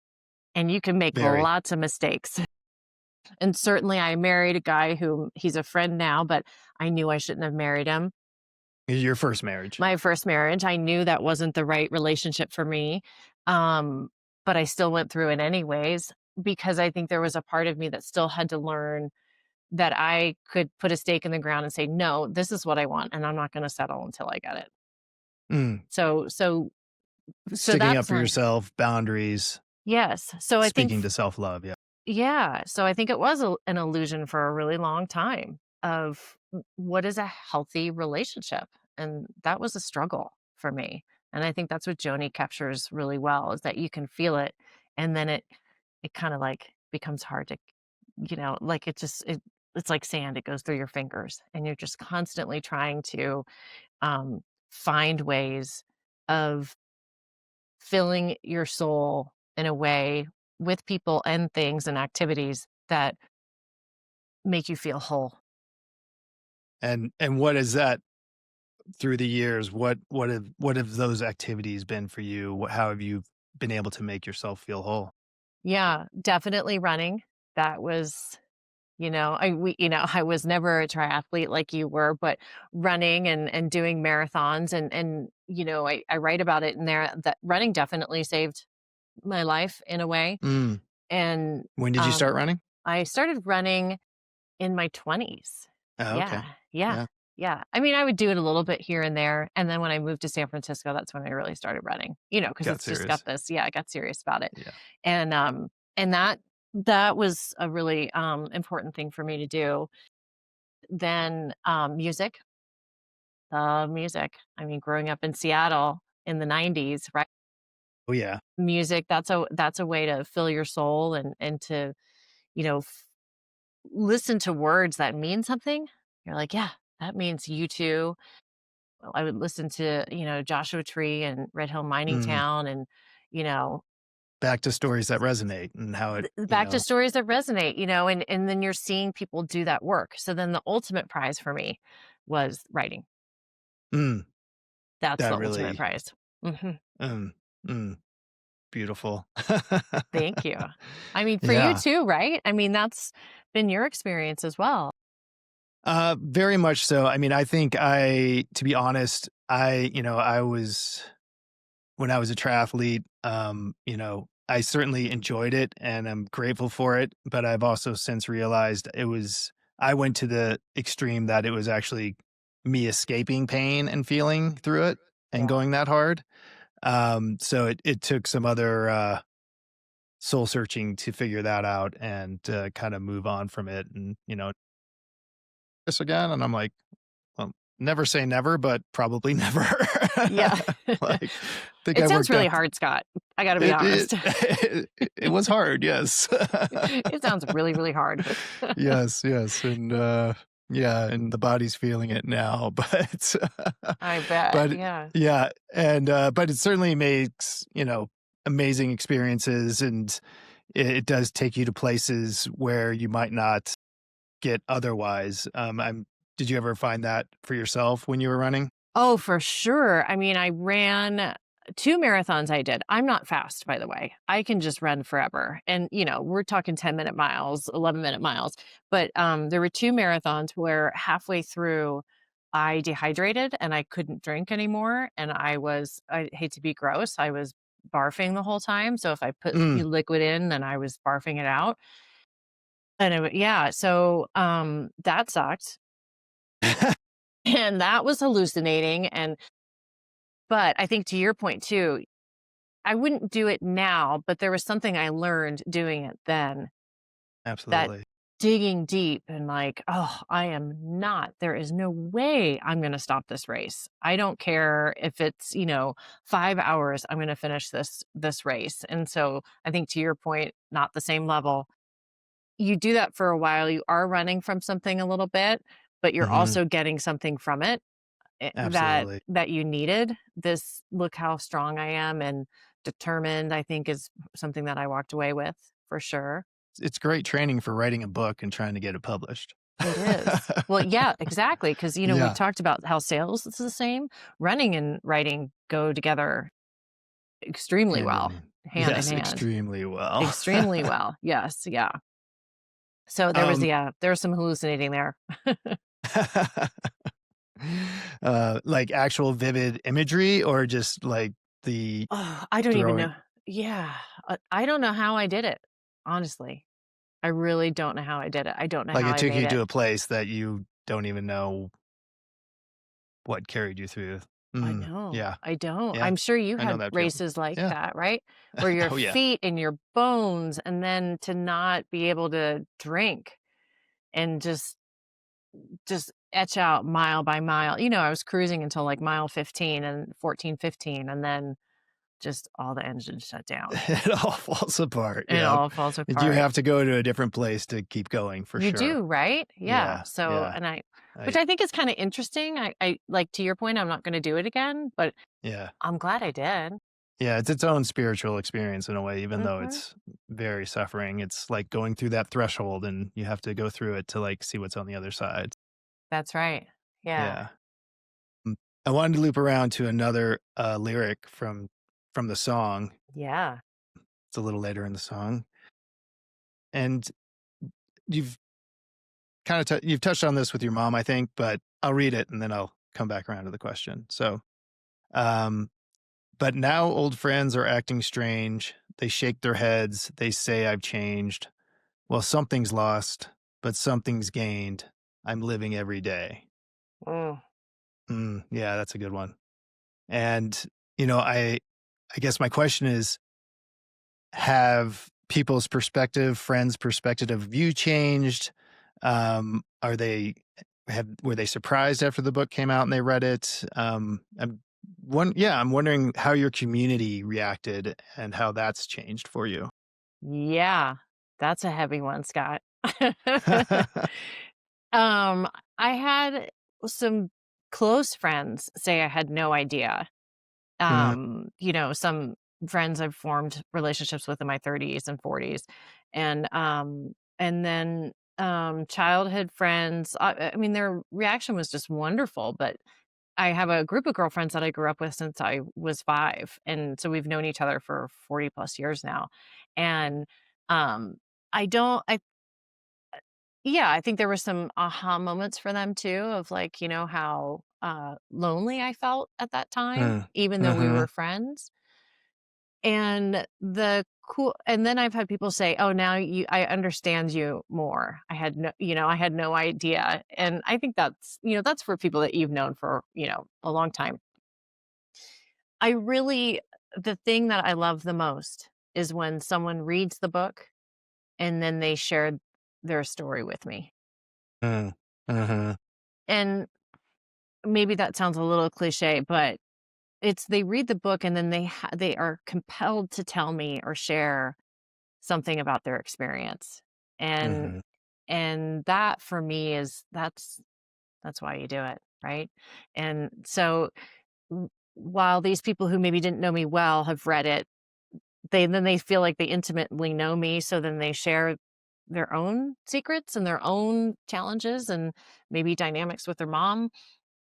and you can make Very. lots of mistakes. And certainly I married a guy who he's a friend now, but I knew I shouldn't have married him. Your first marriage. My first marriage, I knew that wasn't the right relationship for me, um, but I still went through it anyways because I think there was a part of me that still had to learn that I could put a stake in the ground and say, "No, this is what I want, and I'm not gonna settle until I get it." Mm. So Sticking up that's for my yourself, boundaries, yes. So I think speaking to self-love, yeah. yeah, so I think it was an illusion for a really long time of what is a healthy relationship, and that was a struggle for me. And I think that's what Joni captures really well is that you can feel it, and then it kind of like becomes hard to, like it's like sand. It goes through your fingers, and you're just constantly trying to um, find ways of filling your soul in a way with people and things and activities that make you feel whole. And what is that through the years? What have those activities been for you? How have you been able to make yourself feel whole? Yeah, definitely running. That was, I was never a triathlete like you were, but running and doing marathons and I write about it in there that running definitely saved my life in a way. Mm. And When did you start running? I started running in my 20s. Oh, Yeah. okay. Yeah. Yeah. Yeah. I mean, I would do it a little bit here and there. And then when I moved to San Francisco, that's when I really started running, because Got it's just got serious. this, yeah, I got serious about it. Yeah. And that was a really important thing for me to do. Then music, music. I mean, growing up in Seattle in the 90s, right? Oh, yeah. Music, that's a way to fill your soul and to, you know, listen to words that mean something. You're like, yeah, that means you too. Well, I would listen to, Joshua Tree and Red Hill Mining Mm. Town and, you know, Back to stories that resonate and how it, back to stories that resonate, and then you're seeing people do that work. So then the ultimate prize for me was writing. mm, That's that the ultimate really, prize. Hmm. mm, mm, beautiful. Thank you. I mean, for you Yeah. too, right? I mean, that's been your experience as well. Very much so. I mean, I think to be honest, I was, when I was a triathlete, I certainly enjoyed it and I'm grateful for it. But I've also since realized I went to the extreme that it was actually me escaping pain and feeling through it and Yeah. going that hard. So it took some other, soul searching to figure that out and kind of move on from it. And, this again. And I'm like, well, never say never, but probably never. Yeah. Like, think I It sounds worked really out. hard, Scott. I got to be It honest. it was hard, yes. It sounds really, really hard. Yes, yes, and, yeah, and the body's feeling it now, but I bet. but Yeah. yeah, and, but it certainly makes, amazing experiences, and it does take you to places where you might not get otherwise. Did you ever find that for yourself when you were running? Oh, for sure. I mean, I ran 2 marathons I did. I'm not fast, by the way. I can just run forever. And, we're talking 10-minute miles, 11-minute miles. But there were 2 marathons where halfway through I dehydrated and I couldn't drink anymore. And I hate to be gross, I was barfing the whole time. So if I put Mm. liquid in, then I was barfing it out. And yeah, so that sucked. And that was hallucinating. But I think to your point too, I wouldn't do it now, but there was something I learned doing it then, that Absolutely. digging deep and like, oh, there is no way I'm going to stop this race. I don't care if it's, 5 hours, I'm going to finish this race. And so I think to your point, not the same level. You do that for a while. You are running from something a little bit, but you're Mhm. also getting something from it. Absolutely. That you needed. This "Look how strong I am and determined," I think is something that I walked away with for sure. It's great training for writing a book and trying to get it published. It is. Well, yeah, exactly. Because we've Yeah. talked about how sales is the same. Running and writing go together extremely Hand in well, hand. hand in Yes, hand. extremely well. Extremely well. Yes, yeah. So Um, there was some hallucinating there. like actual vivid imagery or just like the Oh, I don't even throwing know. Yeah, I don't know how I did it, honestly. I really don't know how I did it. I don't know like how it I took made you it. to a place that you don't even know what carried you through. I Mm, know. yeah. I don't. Yeah. I'm sure you I know had that feeling. races like Yeah. that, right? Where your Oh, yeah. feet and your bones, and then to not be able to drink and just etch out mile by mile. I was cruising until like mile 15 and 14, 15, and then just all the engines shut down. It all falls apart. It Yeah. all falls You apart. have to go to a different place to keep going for You sure. do, right? Yeah. Yeah. So, Yeah. which I I think is kind of interesting. I like to your point, I'm not going to do it again, but yeah. I'm glad I did. Yeah, it's its own spiritual experience in a way, even though Hmm. it's very suffering. It's like going through that threshold and you have to go through it to like see what's on the other side. That's right. Yeah. Yeah. Mm. I wanted to loop around to another lyric from the song. Yeah. It's a little later in the song. And you've you've touched on this with your mom, I think, but I'll read it and then I'll come back around to the question. So, um, but now old friends are acting strange. They shake their heads. They say I've changed. Well, something's lost, but something's gained. I'm living every day. Mm. Yeah, that's a good one. And, you know, I guess my question is, have people's perspective, friends' perspective of you changed? Are they were they surprised after the book came out and they read it? I'm wondering how your community reacted and how that's changed for you. Yeah, that's a heavy one, Scott. Um, I had some close friends say I had no idea. Mhm, Some friends I've formed relationships with in my 30s and 40s. And then childhood friends, I mean their reaction was just wonderful, but I have a group of girlfriends that I grew up with since I was 5, and so we've known each other for 40 plus years now. And um I don't I yeah, I think there were some aha moments for them too of like, how lonely I felt at that time, mm, even though we were mhm, friends. And then I've had people say, "Oh, now I understand you more. I had no idea." And I think that's for people that you've known for, a long time. I really The thing that I love the most is when someone reads the book and then they share their story with me. mm, mhm, And maybe that sounds a little cliche, but it's they read the book and then they are compelled to tell me or share something about their experience. And mhm. and that for me is that's why you do it, right? And so while these people who maybe didn't know me well have read it, they feel like they intimately know me, so then they share their own secrets and their own challenges and maybe dynamics with their mom,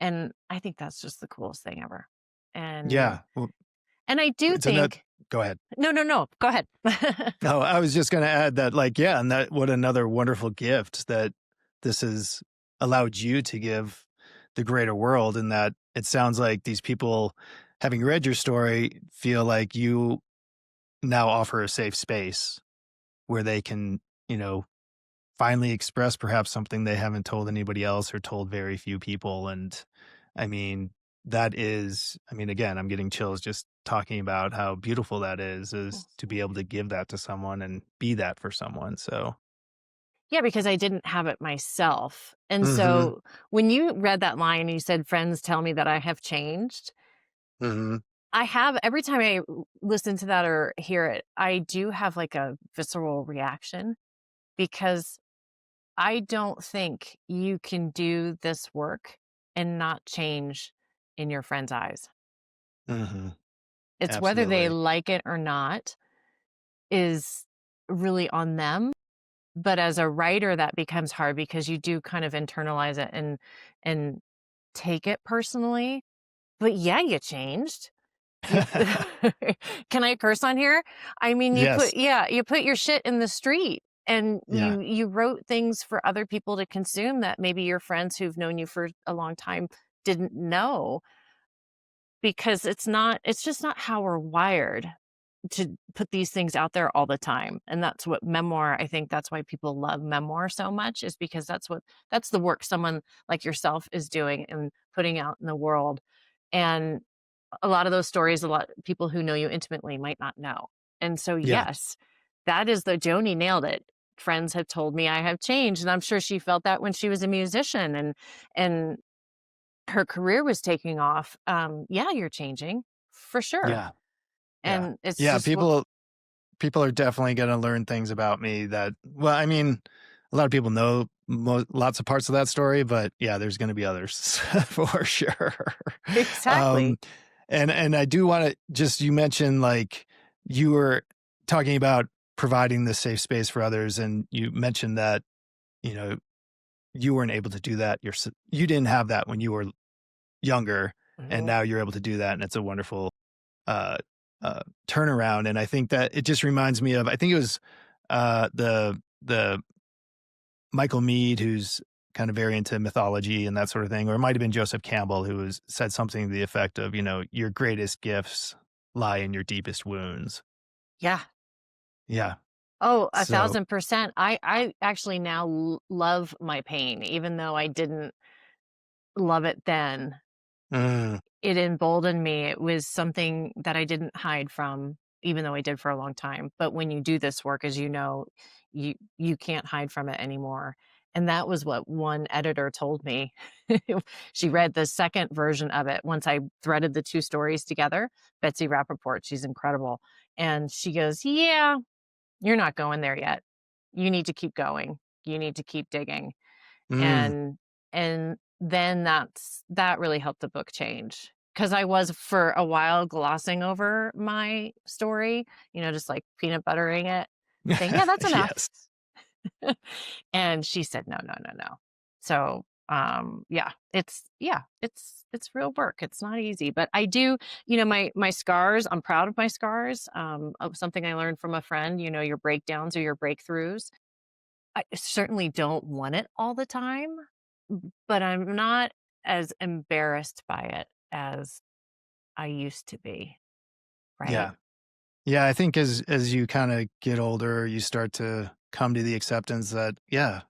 and I think that's just the coolest thing ever. And Yeah, well, and I do so that think go ahead. No, no, no, go ahead. No, I was just gonna add that, like, yeah, and that what another wonderful gift that this has allowed you to give the greater world, and that it sounds like these people, having read your story, feel like you now offer a safe space where they can, you know, finally express perhaps something they haven't told anybody else or told very few people. And I mean, that is, I mean, again, I'm getting chills just talking about how beautiful that is to be able to give that to someone and be that for someone. So, Yeah, because I didn't have it myself. And hmm so when you read that line and you said, "Friends tell me that I have changed," hmm I have every time I listen to that or hear it, I do have like a visceral reaction because I don't think you can do this work and not change in your friend's eyes. hmm It's whether they absolutely. like it or not is really on them. But as a writer, that becomes hard because you do kind of internalize it and take it personally. But yeah, you changed. You Can I curse on here? I mean, Yes. you put your shit in the street and Yeah. you wrote things for other people to consume that maybe your friends who've known you for a long time didn't know, because it's just not how we're wired to put these things out there all the time. And that's what memoir, I think that's why people love memoir so much, is because that's the work someone like yourself is doing and putting out in the world. And a lot of those stories, a lot people who know you intimately might not know. And so Yeah. yes, that is the Joni nailed it. Friends have told me I have changed. And I'm sure she felt that when she was a musician and her career was taking off. Yeah, you're changing for sure. Yeah. Yeah. And it's Yeah. just what People are definitely gonna learn things about me that, well, I mean, a lot of people know lots of parts of that story, but yeah, there's gonna be others for sure. Um, exactly. and I do wanna just you mentioned, like, you were talking about providing the safe space for others, and you mentioned that, you know, you weren't able to do that you didn't have that when you were younger, and Mhm. now you're able to do that, and it's a wonderful uh, turnaround. And I think that it just reminds me of, I think it was the Michael Mead, who's kind of very into mythology and that sort of thing, or it might have been Joseph Campbell, who was said something to the effect of, you know, your greatest gifts lie in your deepest wounds. Yeah. Yeah. Oh, So 1,000%. I actually now love my pain, even though I didn't love it then. Mm, It emboldened me. It was something that I didn't hide from, even though I did for a long time. But when you do this work, as you know, you can't hide from it anymore. And that was what one editor told me. She read the second version of it once I threaded the two stories together. Betsy Rappaport, she's incredible. And she goes, "Yeah, you're not going there yet. You need to keep going. You need to keep digging." mm, And then that really helped the book change, because I was for a while glossing over my story, just like peanut buttering it, saying, "Yeah, that's enough." yes. And she said, "No, no, no, no." So, it's real work. It's not easy, but I do, my scars, I'm proud of my scars, of something I learned from a friend, your breakdowns or your breakthroughs. I certainly don't want it all the time, but I'm not as embarrassed by it as I used to be, right? Yeah. Yeah, I think as you kinda get older, you start to come to the acceptance that, yeah,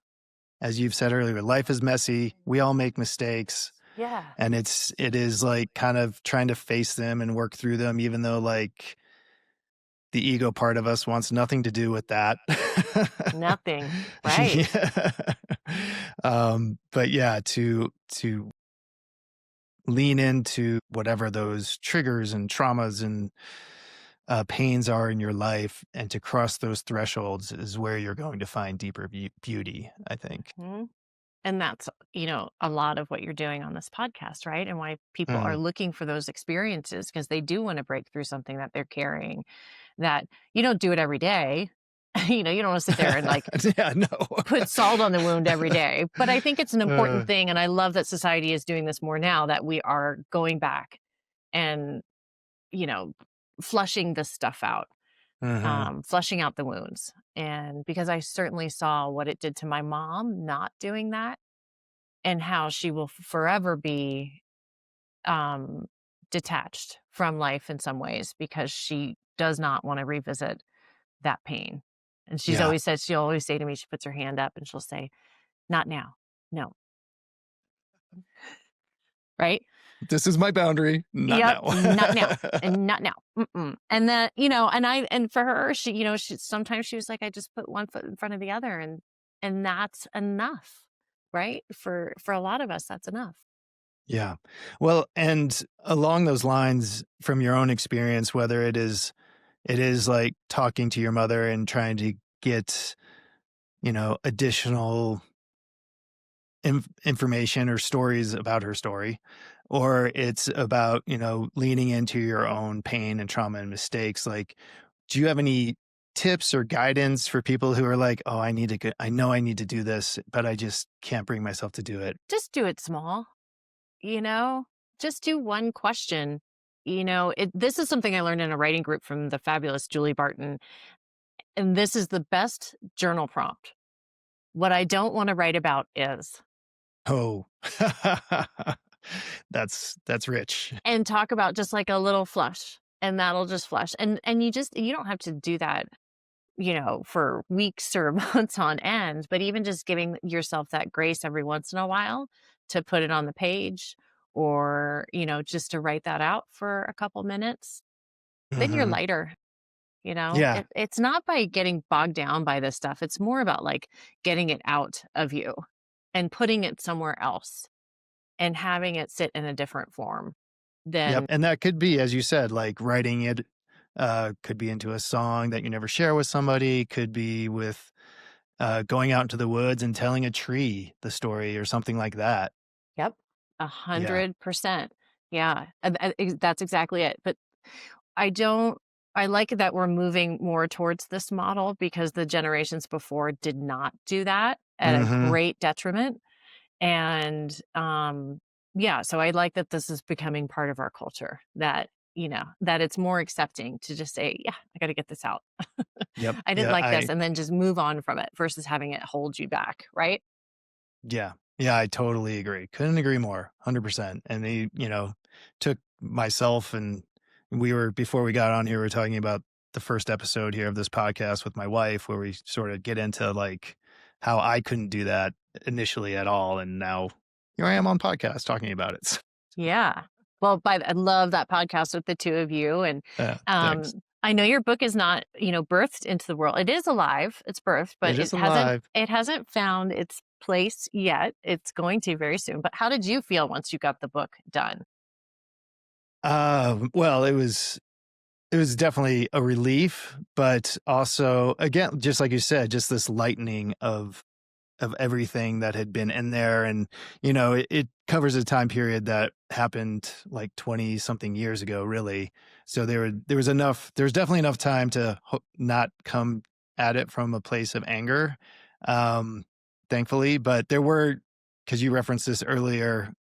as you've said earlier, life is messy, we all make mistakes, Yeah. and it is, like, kind of trying to face them and work through them even though, like, the ego part of us wants nothing to do with that. Nothing. Right. Yeah. But yeah, to lean into whatever those triggers and traumas and pains are in your life, and to cross those thresholds is where you're going to find deeper beauty, I think. Mhm. And that's, a lot of what you're doing on this podcast, right? And why people are Mm. looking for those experiences, because they do want to break through something that they're carrying, that you don't do it every day. You don't want to sit there and like Yeah, no. put salt on the wound every day. But I think it's an important Uh, thing. And I love that society is doing this more now, that we are going back and, you know, flushing this stuff out, mhm. flushing out the wounds. And because I certainly saw what it did to my mom not doing that, and how she will forever be um, detached from life in some ways, because she does not want to revisit that pain. And Yeah. she'll always say to me, she puts her hand up and she'll say, "Not now. No." Right? This is my boundary, not Yep. now. Not now. And not now. Mm-mm. And then, and for her, she sometimes she was like, "I just put one foot in front of the other." And that's enough. Right? For a lot of us, that's enough. Yeah. Well, and along those lines, from your own experience, whether it is like talking to your mother and trying to get, additional information or stories about her story, or it's about, leaning into your own pain and trauma and mistakes. Like, do you have any tips or guidance for people who are like, oh, I know I need to do this, but I just can't bring myself to do it? Just do it small, you know? Just do one question. This is something I learned in a writing group from the fabulous Julie Barton. And this is the best journal prompt. What I don't want to write about is, Oh, that's rich. and talk about just like a little flush, and that'll just flush. And you don't have to do that, for weeks or months on end, but even just giving yourself that grace every once in a while to put it on the page, or, just to write that out for a couple minutes, then you're Hmm. lighter. Yeah. It's not by getting bogged down by this stuff. It's more about like getting it out of you and putting it somewhere else and having it sit in a different form Yep. than, And that could be, as you said, like writing it, could be into a song that you never share with somebody, could be with going out into the woods and telling a tree the story or something like that. yep, Yeah. 100%. Yeah, that's exactly it. But I don't, I like that we're moving more towards this model, because the generations before did not do that, at a Hmm. great detriment. And yeah, so I like that this is becoming part of our culture, that, that it's more accepting to just say, "Yeah, I got to get this out. Yep. I didn't Yeah. like this," and then just move on from it versus having it hold you back, right? Yeah. Yeah. I totally agree. Couldn't agree more. 100%. And they, took myself and before we got on here, we were talking about the first episode here of this podcast with my wife, where we sort of get into like how I couldn't do that initially at all. And now here I am on podcast talking about it. Yeah. Well, I love that podcast with the two of you. And Thanks. I know your book is not, birthed into the world. It is alive. It's birthed, but It is alive. it hasn't found its place yet. It's going to very soon. But how did you feel once you got the book done? Well, it was definitely a relief, but also, again, just like you said, just this lightening of everything that had been in there. And, it covers a time period that happened like 20 something years ago, really. So there was definitely enough time to not come at it from a place of anger. Thankfully, but because you referenced this earlier,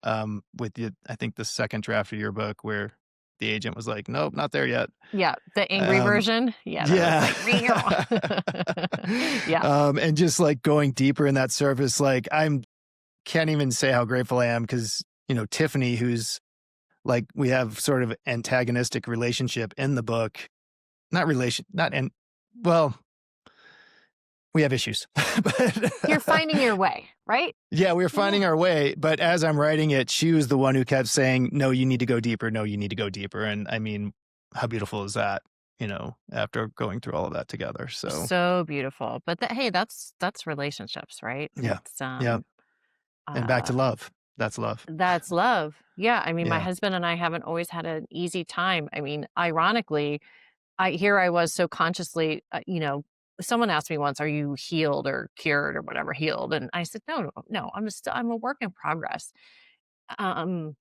with I think the second draft of your book where the agent was like, nope, not there yet. Yeah, the angry version. Yeah, that was like, yeah. And just like going deeper in that surface, like can't even say how grateful I am because, Tiffany, who's like, we have sort of antagonistic relationship in the book, well, we have issues. But you're finding your way, right? Yeah, we were finding our way. But as I'm writing it, she was the one who kept saying, no, you need to go deeper. No, you need to go deeper. And I mean, how beautiful is that, after going through all of that together. So beautiful. But hey, that's relationships, right? Yeah. It's, Yeah. And back to love. That's love. That's love. Yeah. I mean, my Yeah. husband and I haven't always had an easy time. I mean, ironically, I was so consciously, someone asked me once, are you healed or cured or whatever, healed? And I said, no, I'm a work in progress. Um,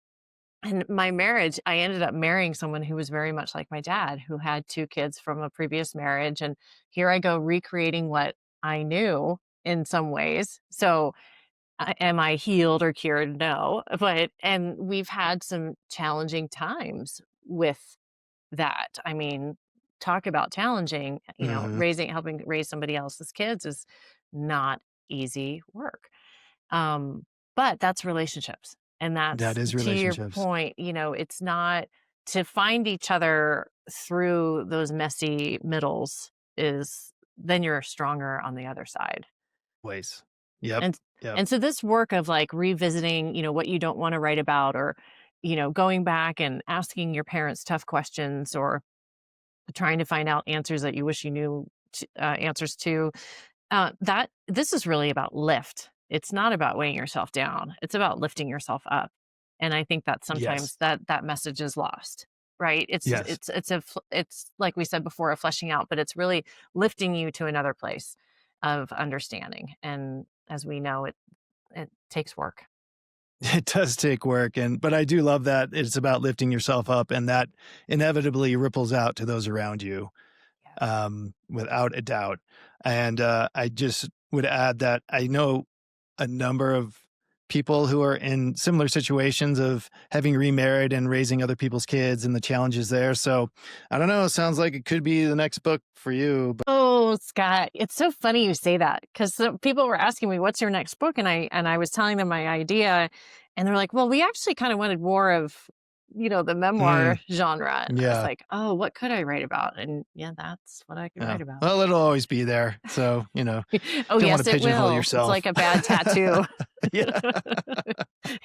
and my marriage, I ended up marrying someone who was very much like my dad, who had two kids from a previous marriage. And here I go recreating what I knew in some ways. So am I healed or cured? No, and we've had some challenging times with that. I mean, talk about challenging, Mhm. helping raise somebody else's kids is not easy work. Um, but that's relationships. And That that's is to your relationships. point, it's not to find each other through those messy middles is then you're stronger on the other side. Ways. Yep. And Yep. and so this work of like revisiting, what you don't want to write about or, going back and asking your parents tough questions or trying to find out answers that you wish you knew answers to, that this is really about lift. It's not about weighing yourself down. It's about lifting yourself up. And I think that Yes. sometimes that message is lost, right? Yes. It's like we said before, a fleshing out, but it's really lifting you to another place of understanding. And as we know, it takes work. It does take work. But I do love that it's about lifting yourself up and that inevitably ripples out to those around you, Yes. without a doubt. And I just would add that I know a number of people who are in similar situations of having remarried and raising other people's kids and the challenges there. So I don't know. It sounds like it could be the next book for you. But Oh, Scott, it's so funny you say that because people were asking me, "What's your next book?" And I was telling them my idea, and they're like, "Well, we actually kind of wanted more of, the memoir genre." And I was yeah. like, "Oh, what could I write about?" And yeah, that's what I could Yeah. write about. Well, it'll always be there. So, Oh, don't want yes, to it pigeonhole will. It's yourself. like a bad tattoo. Yeah.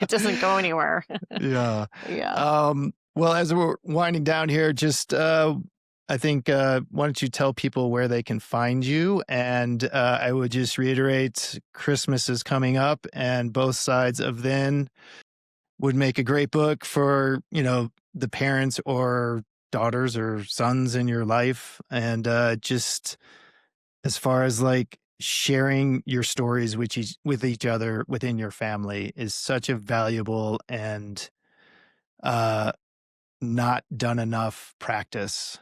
It doesn't go anywhere. Yeah. Yeah. Well, as we're winding down here, just I think why don't you tell people where they can find you? And I would just reiterate, Christmas is coming up, and both sides of then would make a great book for the parents or daughters or sons in your life, and just as far as like sharing your stories with each other within your family is such a valuable and uh not done enough practice.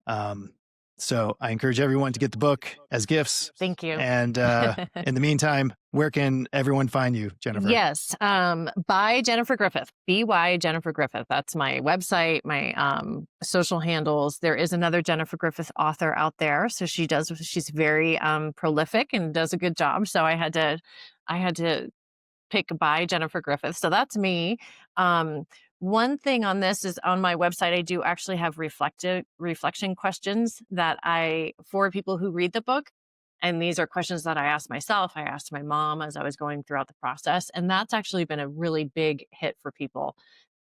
Um, so I encourage everyone to get the book as gifts. Thank you. And in the meantime, where can everyone find you, Jennifer? Yes. By Jennifer Griffith, BY Jennifer Griffith. That's my website, my social handles. There is another Jennifer Griffith author out there. So she's very prolific and does a good job. So I had to pick by Jennifer Griffith. So that's me. One thing on this is on my website, I do actually have reflection questions for people who read the book. And these are questions that I asked myself. I asked my mom as I was going throughout the process, and that's actually been a really big hit for people.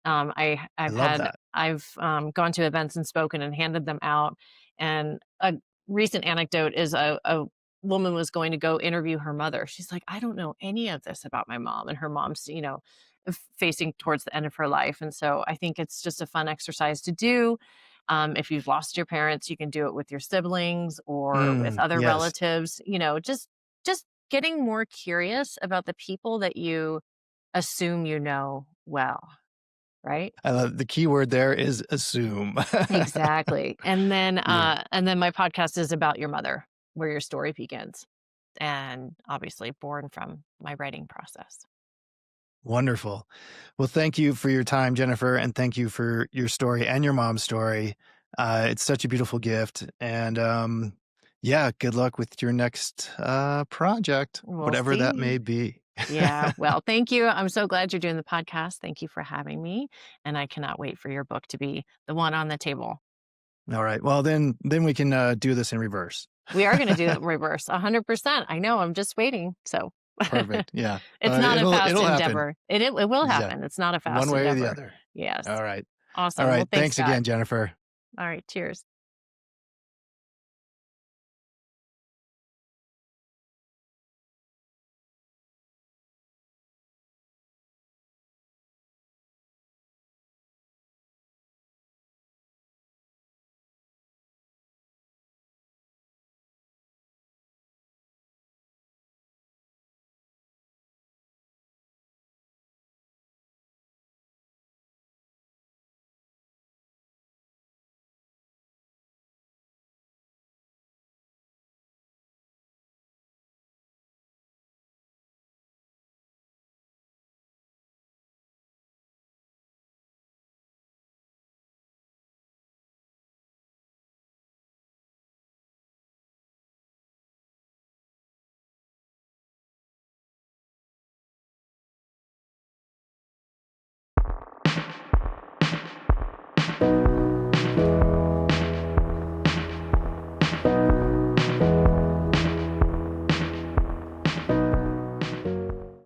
I love that. I've gone to events and spoken and handed them out. And a recent anecdote is a woman was going to go interview her mother. She's like, I don't know any of this about my mom, and her mom's, facing towards the end of her life. And so I think it's just a fun exercise to do. If you've lost your parents, you can do it with your siblings or with other Yes. relatives. Just getting more curious about the people that you assume you know well, right? I love the key word there is assume. Exactly. Yeah. And then my podcast is about your mother, where your story begins, and obviously born from my writing process. Wonderful. Well, thank you for your time, Jennifer, and thank you for your story and your mom's story. It's such a beautiful gift. And yeah, good luck with your next project, We'll whatever that see. may be. Yeah. Well, thank you. I'm so glad you're doing the podcast. Thank you for having me. And I cannot wait for your book to be the one on the table. All right. Well, then we can do this in reverse. We are going to do it reverse 100%. I know. I'm just waiting. So Perfect. Yeah. it's not a fast It'll happen. endeavor. It will Yeah. happen. It's not a One fast way or the endeavor. other. Yes. All right. All Awesome. right. Well, thanks, Thanks Scott. again, Jennifer. All right. Cheers.